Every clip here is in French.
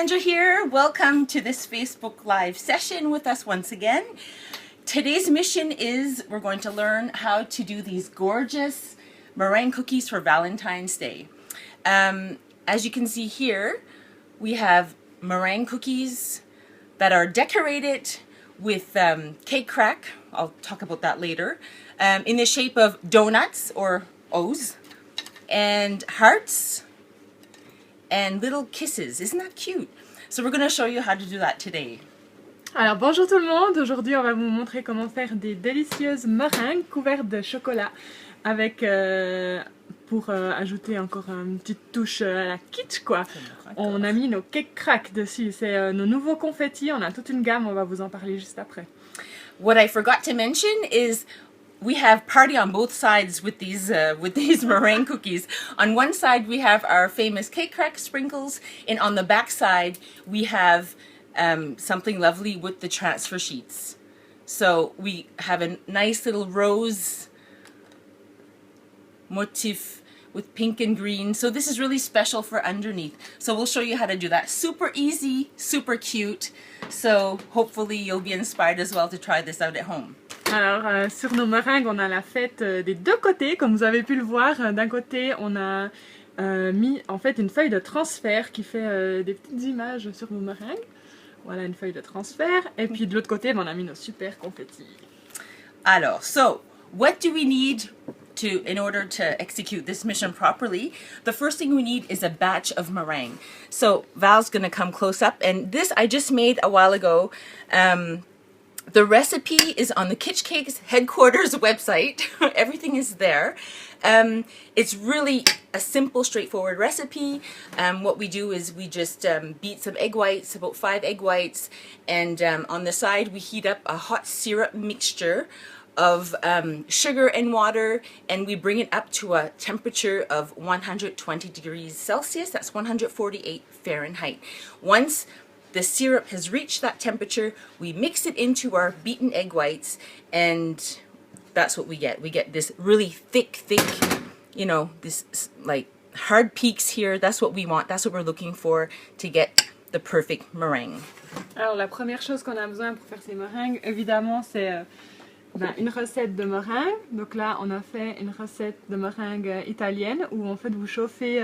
Sandra here. Welcome to this Facebook Live session with us once again. Today's mission is we're going to learn how to do these gorgeous meringue cookies for Valentine's Day. As you can see here, we have meringue cookies that are decorated with cake crack. I'll talk about that later. In the shape of donuts or O's and hearts and little kisses. Isn't that cute? So we're going to show you how to do that today. Alors bonjour tout le monde, aujourd'hui on va vous montrer comment faire des délicieuses meringues couvertes de chocolat avec, pour ajouter encore une petite touche à la kitsch quoi. On a mis nos cake crack dessus, c'est nos nouveaux confettis, on a toute une gamme, on va vous en parler juste après. What I forgot to mention is we have party on both sides with these meringue cookies. On one side we have our famous cake crack sprinkles, and on the back side we have something lovely with the transfer sheets. So we have a nice little rose motif with pink and green. So this is really special for underneath. So we'll show you how to do that. Super easy, super cute. So hopefully you'll be inspired as well to try this out at home. Alors sur nos meringues on a la fête des deux côtés, comme vous avez pu le voir. D'un côté on a mis en fait une feuille de transfert qui fait des petites images sur nos meringues. Voilà une feuille de transfert. Et puis de l'autre côté on a mis nos super confettis. Alors, so what do we need in order to execute this mission properly? The first thing we need is a batch of meringue. So Val's gonna come close up, and this I just made a while ago. The recipe is on the Kitsch Cakes headquarters website. Everything is there. It's really a simple, straightforward recipe. What we do is we just beat some egg whites, about 5 egg whites, and on the side we heat up a hot syrup mixture of sugar and water, and we bring it up to a temperature of 120 degrees Celsius. That's 148 Fahrenheit. Once the syrup has reached that temperature, we mix it into our beaten egg whites, and that's what we get. We get this really thick, you know, this like hard peaks here. That's what we want. That's what we're looking for to get the perfect meringue. Alors la première chose qu'on a besoin pour faire ces meringues, évidemment, c'est une recette de meringue. Donc là, on a fait une recette de meringue italienne où en fait vous chauffez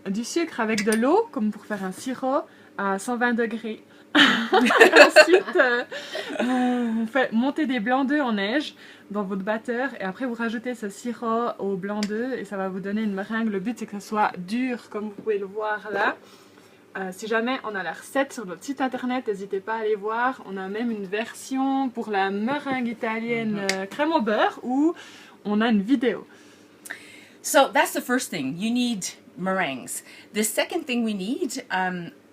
du sucre avec de l'eau, comme pour faire un sirop, à 120 degrés. Ensuite, vous faites monter des blancs d'œufs en neige dans votre batteur et après vous rajoutez ce sirop au blanc d'œufs et ça va vous donner une meringue. Le but c'est que ça soit dur comme vous pouvez le voir là. Si jamais on a la recette sur notre site internet, n'hésitez pas à aller voir. On a même une version pour la meringue italienne crème au beurre où on a une vidéo. So that's the first thing. You need meringues. The second thing we need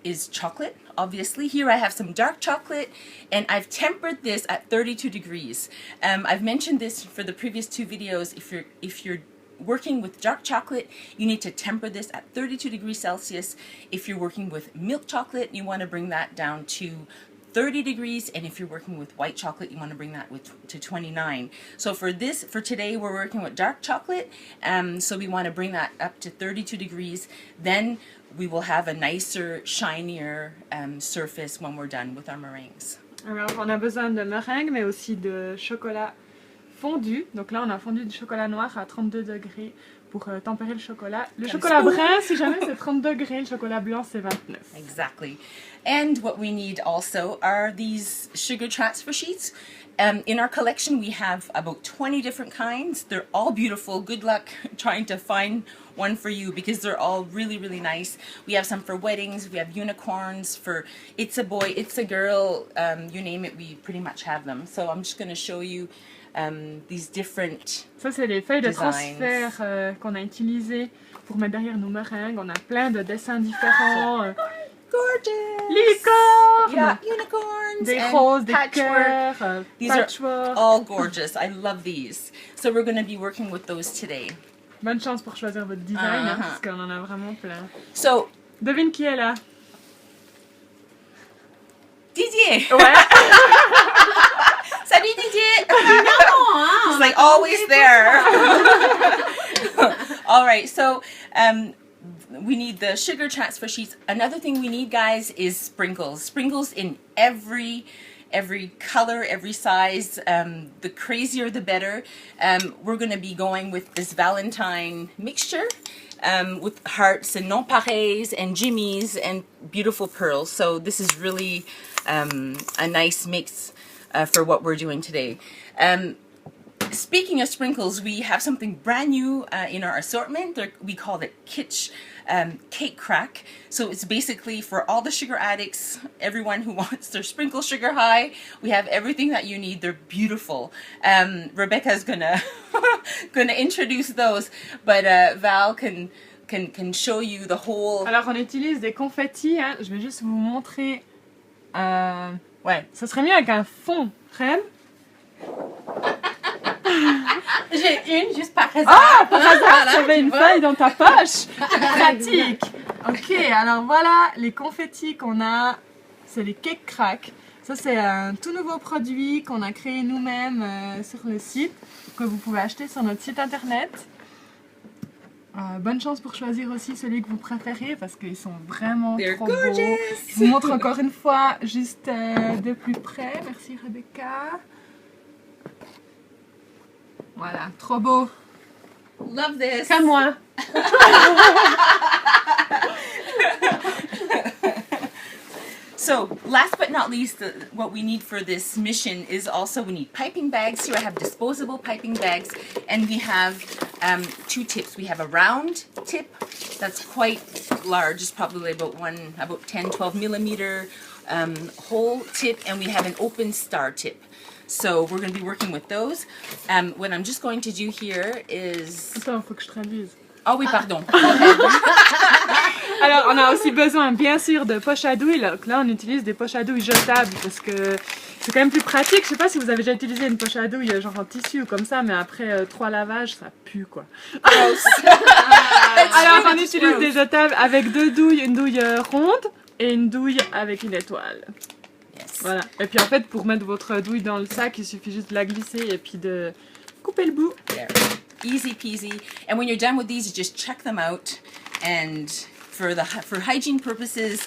is chocolate. Obviously, here I have some dark chocolate, and I've tempered this at 32 degrees. I've mentioned this for the previous 2 videos. If you're working with dark chocolate, you need to temper this at 32 degrees Celsius. If you're working with milk chocolate, you want to bring that down to 30 degrees, and if you're working with white chocolate, you want to bring that to 29. So for today, we're working with dark chocolate, so we want to bring that up to 32 degrees. Then we will have a nicer, shinier surface when we're done with our meringues. Alors on a besoin de meringue, mais aussi de chocolat fondu. Donc là on a fondu du chocolat noir à 32 degrés pour tempérer le chocolat. Le chocolat brun, si jamais c'est 30 degrés, le chocolat blanc c'est 29. Exactly. And what we need also are these sugar transfer sheets. In our collection we have about 20 different kinds. They're all beautiful. Good luck trying to find one for you because they're all really, really nice. We have some for weddings, we have unicorns, for it's a boy, it's a girl, you name it, we pretty much have them. So I'm just going to show you these different Ça c'est les feuilles de transfert qu'on a utilisées pour mettre derrière nos meringues. On a plein de dessins différents. Gorgeous! Licornes! Yeah, unicorns! Des roses, des patchwork. cœurs, These patchwork. are all gorgeous. I love these. So we're going to be working with those today. Bonne chance pour choisir votre design, hein, parce qu'on en a vraiment plein. So, devine qui est là? Didier! Ouais! Salut Didier! He's like always there. All right, so we need the sugar transfer sheets. Another thing we need, guys, is sprinkles. Sprinkles in every color, every size. The crazier the better. We're going to be going with this Valentine mixture with hearts and nonpareils and jimmies and beautiful pearls. So this is really a nice mix for what we're doing today. Speaking of sprinkles, we have something brand new in our assortment. We call it Kitsch Cake Crack. So it's basically for all the sugar addicts, everyone who wants their sprinkle sugar high. We have everything that you need. They're beautiful. Rebecca's gonna introduce those, but Val can show you the whole. Alors on utilise des confettis, hein. Je vais juste vous montrer. Ouais, ça serait mieux avec un fond crème. J'ai une juste par hasard. Ah, par hasard, tu avais une feuille dans ta poche. Pratique. Ok, alors voilà les confettis qu'on a. C'est les cake crack. Ça c'est un tout nouveau produit qu'on a créé nous-mêmes sur le site, que vous pouvez acheter sur notre site internet. Bonne chance pour choisir aussi celui que vous préférez parce qu'ils sont vraiment trop beaux. Je vous montre encore une fois juste de plus près. Merci Rebecca. Voilà, trop beau. Love this. Comme moi. So, last but not least, what we need for this mission is also we need piping bags. Here I have disposable piping bags, and we have two tips. We have a round tip that's quite large. It's probably about 10-12 millimeter hole tip, and we have an open star tip. So we're going to be working with those. What I'm just going to do here is... Attends, faut que je traduise. Oh oui, pardon. Alors, on a aussi besoin, bien sûr, de poches à douille. Là, on utilise des poches à douille jetables parce que c'est quand même plus pratique. Je sais pas si vous avez déjà utilisé une poche à douille genre en tissu ou comme ça, mais après 3 lavages, ça pue quoi. Alors, on utilise des jetables avec 2 douilles, une douille ronde et une douille avec une étoile. Voilà. Et puis en fait, pour mettre votre douille dans le sac, il suffit juste de la glisser et puis de couper le bout. There. Easy peasy. And when you're done with these, you just check them out. And for hygiene purposes,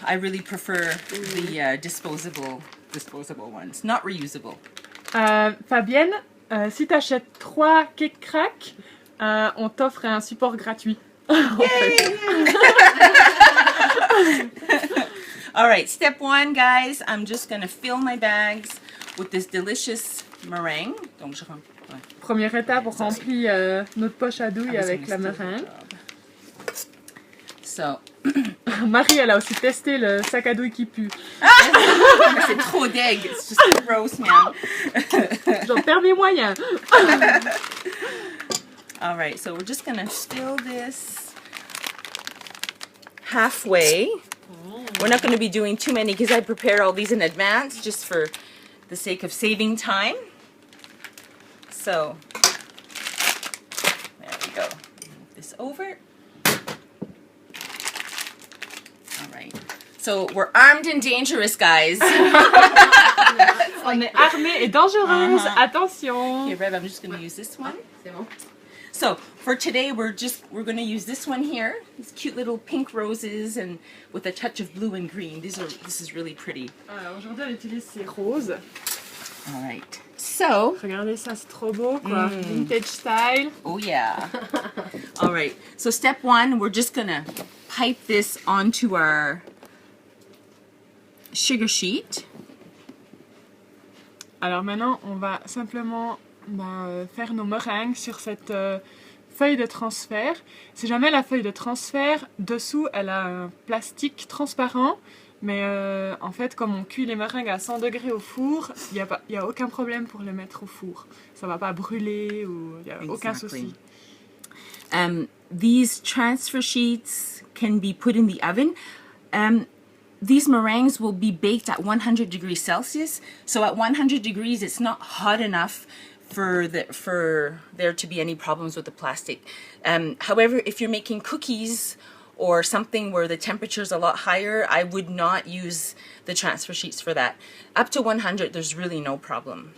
I really prefer the disposable ones, not reusable. Fabienne, si tu achètes 3 cake crack, on t'offre un support gratuit. All right, step 1, guys. I'm just going to fill my bags with this delicious meringue. Donc, Première étape, on remplit notre poche à douille avec la meringue. So. Marie, elle a aussi testé le sac à douille qui pue. C'est trop deg. It's just gross, man. J'en perds mes moyens. All right, so we're just going to fill this halfway. We're not going to be doing too many because I prepared all these in advance just for the sake of saving time. So, there we go. Move this over. All right. So, we're armed and dangerous, guys. On est armés et dangereuses. Attention. Here, Rev, I'm just going to use this one. So, for today, we're going to use this one here. These cute little pink roses and with a touch of blue and green. This is really pretty. Alors, aujourd'hui, on utilise ces roses. All right. So, regardez ça, c'est trop beau, quoi. Vintage style. Oh yeah. All right. So step 1, we're just gonna pipe this onto our sugar sheet. Alors maintenant, on va simplement faire nos meringues sur cette feuille de transfert. Si jamais la feuille de transfert, dessous, elle a un plastique transparent. Mais en fait, comme on cuit les meringues à 100 degrés au four, il n'y a aucun problème pour les mettre au four. Ça ne va pas brûler ou il n'y a aucun souci. These transfer sheets can be put in the oven. These meringues will be baked at 100 degrees Celsius. So at 100 degrees, it's not hot enough for there to be any problems with the plastic. However, if you're making cookies or something where the temperature is a lot higher, I would not use the transfer sheets for that. Up to 100, there's really no problem.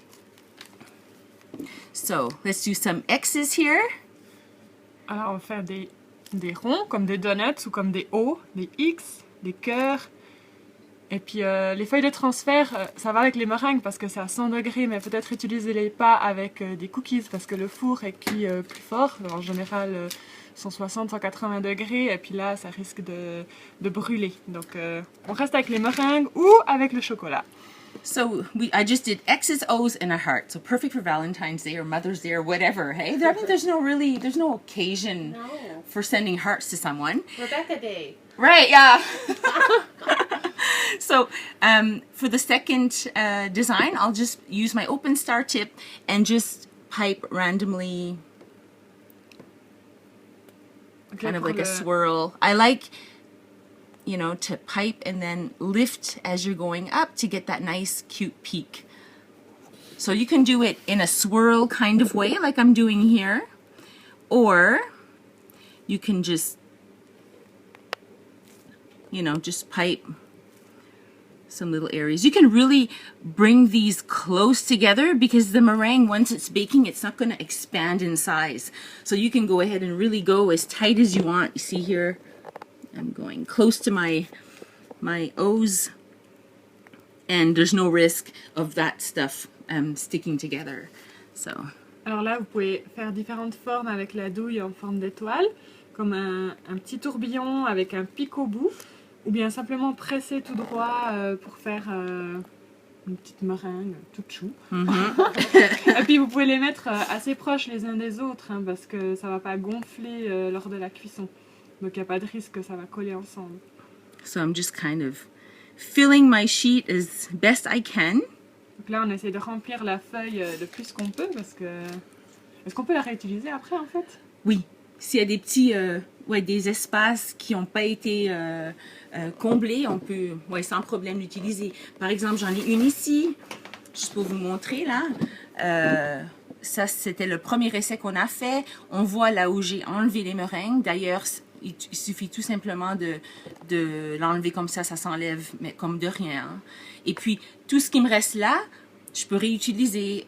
So let's do some X's here. Alors on va faire des des ronds, comme des donuts ou comme des O, des X, des cœurs. Et puis les feuilles de transfert, ça va avec les meringues parce que c'est à 100 degrés, mais peut-être utilisez-les pas avec des cookies parce que le four est cuit plus fort. En général, 160, 180 degrés, et puis là, ça risque de brûler. Donc, on reste avec les meringues ou avec le chocolat. So I just did X's, O's, and a heart. So perfect for Valentine's Day or Mother's Day or whatever. Hey, I mean, there's no occasion for sending hearts to someone. Rebecca Day. Right? Yeah. So for the second design, I'll just use my open star tip and just pipe randomly, kind of like a swirl. I like, you know, to pipe and then lift as you're going up to get that nice cute peak. So you can do it in a swirl kind of way like I'm doing here, or you can just, you know, just pipe some little areas. You can really bring these close together because the meringue, once it's baking, it's not going to expand in size. So you can go ahead and really go as tight as you want. You see here, I'm going close to my O's, and there's no risk of that stuff sticking together. So. Alors là, vous pouvez faire différentes formes avec la douille en forme d'étoile, comme un petit tourbillon avec un pic au bout, ou bien simplement presser tout droit pour faire une petite meringue toute chou. Et puis vous pouvez les mettre assez proches les uns des autres, hein, parce que ça ne va pas gonfler lors de la cuisson. Donc il n'y a pas de risque que ça va coller ensemble. So I'm just kind of filling my sheet as best I can. Donc là on essaie de remplir la feuille le plus qu'on peut, parce que... Est-ce qu'on peut la réutiliser après en fait? Oui, s'il y a des petits... des espaces qui n'ont pas été comblés, on peut sans problème l'utiliser. Par exemple, j'en ai une ici, juste pour vous montrer là. Ça, c'était le premier essai qu'on a fait. On voit là où j'ai enlevé les meringues. D'ailleurs, il suffit tout simplement de l'enlever comme ça s'enlève, mais comme de rien. Hein. Et puis, tout ce qui me reste là, je peux réutiliser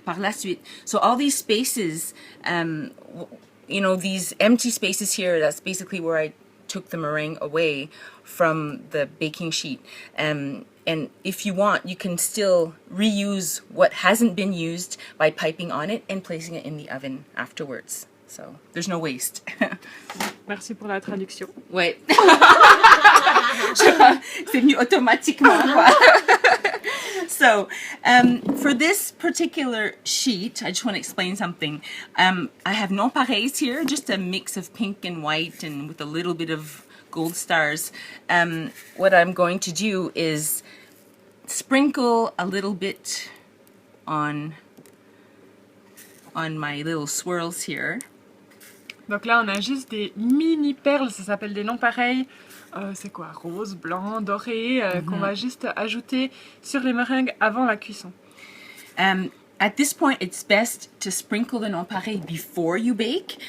par la suite. So all these spaces, you know, these empty spaces here, that's basically where I took the meringue away from the baking sheet. And if you want, you can still reuse what hasn't been used by piping on it and placing it in the oven afterwards. So there's no waste. Merci pour la traduction. Ouais. C'est venu automatiquement, quoi. So, for this particular sheet, I just want to explain something. I have nonpareils here, just a mix of pink and white and with a little bit of gold stars. What I'm going to do is sprinkle a little bit on my little swirls here. Donc là, on a juste des mini perles, ça s'appelle des non-pareils. C'est quoi? Rose, blanc, doré, qu'on va juste ajouter sur les meringues avant la cuisson. At this point, it's best to sprinkle the non-pareil before you bake,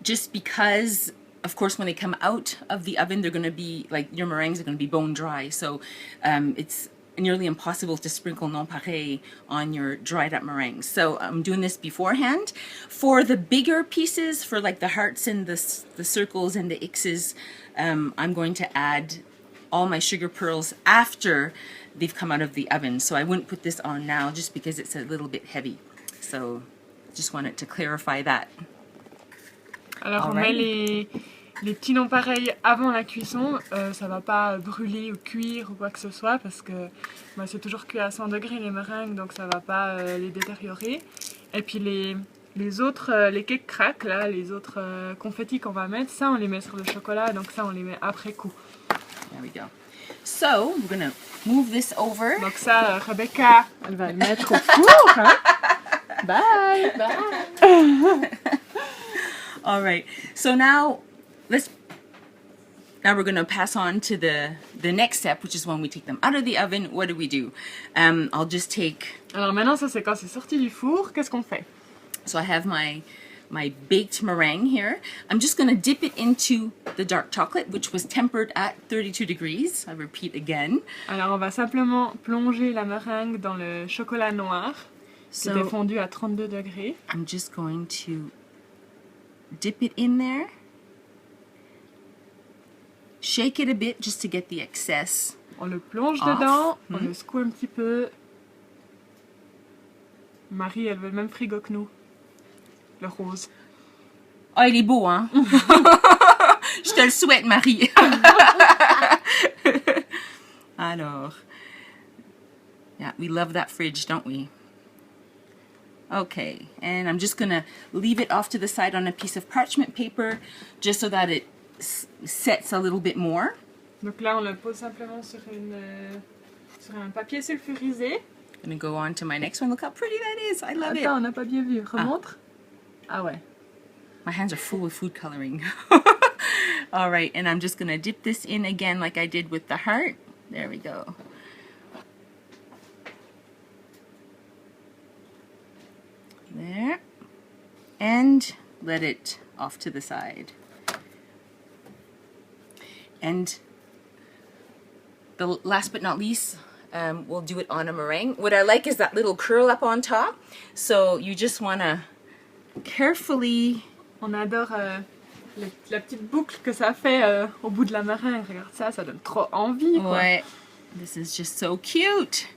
just because, of course, when they come out of the oven, they're going to be, like, your meringues are going to be bone dry. So it's nearly impossible to sprinkle non-pareil on your dried up meringues. So I'm doing this beforehand. For the bigger pieces, for like the hearts and the circles and the X's, I'm going to add all my sugar pearls after they've come out of the oven. So I wouldn't put this on now just because it's a little bit heavy. So just wanted to clarify that. Alors on met les petits non pareils avant la cuisson, ça va pas brûler ou cuire ou quoi que ce soit parce que c'est toujours cuit à 100 degrés les meringues, donc ça va pas les détériorer. Et puis les autres, les cake crack là, les autres confettis qu'on va mettre, ça on les met sur le chocolat, donc ça on les met après coup. There we go. So we're gonna move this over. Donc ça, Rebecca, elle va le mettre au four. Hein? Bye. Bye. All right. So now we're going to pass on to the next step, which is when we take them out of the oven. What do? I'll just take... Alors maintenant, ça c'est quand c'est sorti du four, qu'est-ce qu'on fait? So I have my baked meringue here. I'm just going to dip it into the dark chocolate, which was tempered at 32 degrees. I repeat again. Alors on va simplement plonger la meringue dans le chocolat noir, qui était fondu à 32 degrés. I'm just going to dip it in there. Shake it a bit just to get the excess. On le plonge Off. dedans, on le secoue un petit peu. Marie, elle veut le même frigo que nous. Le rose. Oh, il est beau, hein? Je te le souhaite, Marie. Alors, yeah, we love that fridge, don't we? Okay, and I'm just gonna leave it off to the side on a piece of parchment paper just so that it sets a little bit more. Donc là, on le pose simplement sur un papier sulfurisé. I'm gonna go on to my next one. Look how pretty that is. I love Attends, on it. n'a pas bien vu. Remontre. Ah ouais. My hands are full of food coloring. All right, and I'm just gonna dip this in again like I did with the heart. There we go. There. And let it off to the side. And the last but not least, we'll do it on a meringue. What I like is that little curl up on top. So you just want to carefully... On adore la petite boucle que ça fait au bout de la meringue. Regarde ça, ça donne trop envie, quoi. Ouais. This is just so cute.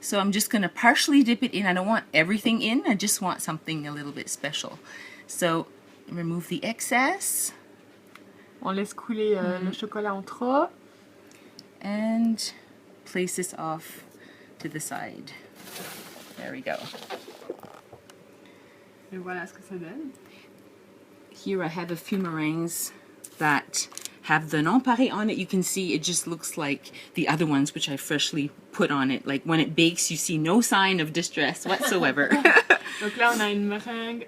So I'm just going to partially dip it in. I don't want everything in. I just want something a little bit special. So remove the excess. On laisse couler le chocolat en trop. And place this off to the side. There we go. Et voilà ce que ça donne. Here I have a few meringues that have the non-paré on it. You can see it just looks like the other ones which I freshly put on it. Like when it bakes, you see no sign of distress whatsoever. Donc là, on a une meringue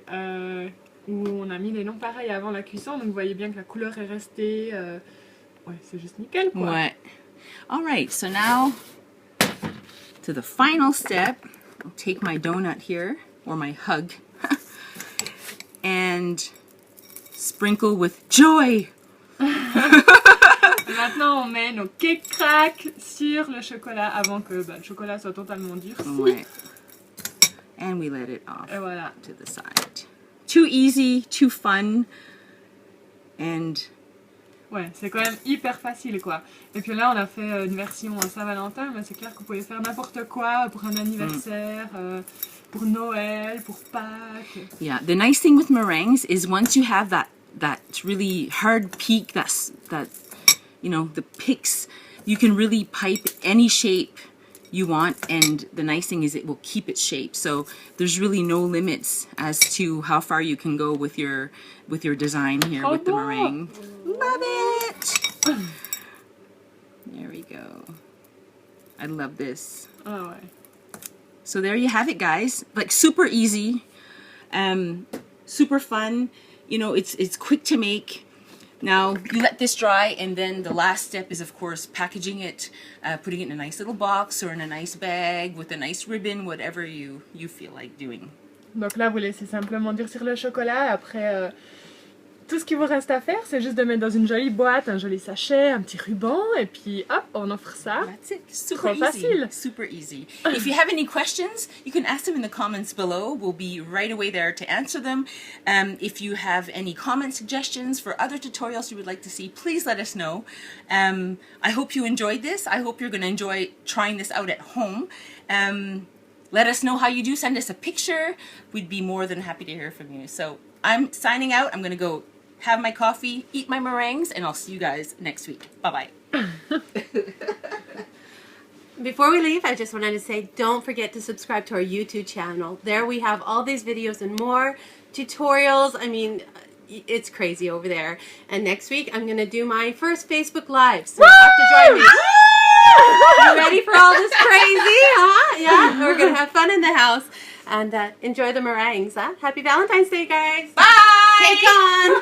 où on a mis les non pareils avant la cuisson. Donc vous voyez bien que la couleur est restée. Ouais, c'est juste nickel, quoi. Ouais. All right, so now to the final step. I'll take my donut here, or my hug, and sprinkle with joy. Maintenant, on met nos cake crack sur le chocolat avant que le chocolat soit totalement durci. Ouais. And we let it off Et voilà. to the side. Too easy, too fun, and Ouais, c'est quand même hyper facile, quoi. Et puis là, on a fait une version à Saint-Valentin, mais c'est clair que vous pouvez faire n'importe quoi pour un anniversaire, pour Noël, pour Pâques. yeah. The nice thing with meringues is once you have that really hard peak, that you know, the picks, you can really pipe any shape you want, and the nice thing is it will keep its shape. So there's really no limits as to how far you can go with your design here with the meringue. Love it. There we go. I love this. Ah ouais. So there you have it, guys. Like super easy, super fun. You know, it's quick to make. Now you let this dry, and then the last step is, of course, packaging it, putting it in a nice little box or in a nice bag with a nice ribbon, whatever you feel like doing. Donc là, vous laissez simplement durcir le chocolat. Après, tout ce qu'il vous reste à faire, c'est juste de mettre dans une jolie boîte, un joli sachet, un petit ruban, et puis hop, on offre ça. That's it. Super Trop easy. facile. Super easy. If you have any questions, you can ask them in the comments below. We'll be right away there to answer them. If you have any comment suggestions for other tutorials you would like to see, please let us know. I hope you enjoyed this. I hope you're going to enjoy trying this out at home. Let us know how you do. Send us a picture. We'd be more than happy to hear from you. So I'm signing out. I'm going to go have my coffee, eat my meringues, and I'll see you guys next week. Bye-bye. Before we leave, I just wanted to say don't forget to subscribe to our YouTube channel. There we have all these videos and more tutorials. I mean, it's crazy over there. And next week, I'm going to do my first Facebook Live, so you have to join me. You ready for all this crazy, huh? Yeah, we're going to have fun in the house. And enjoy the meringues, huh? Happy Valentine's Day, guys. Bye! Cake on!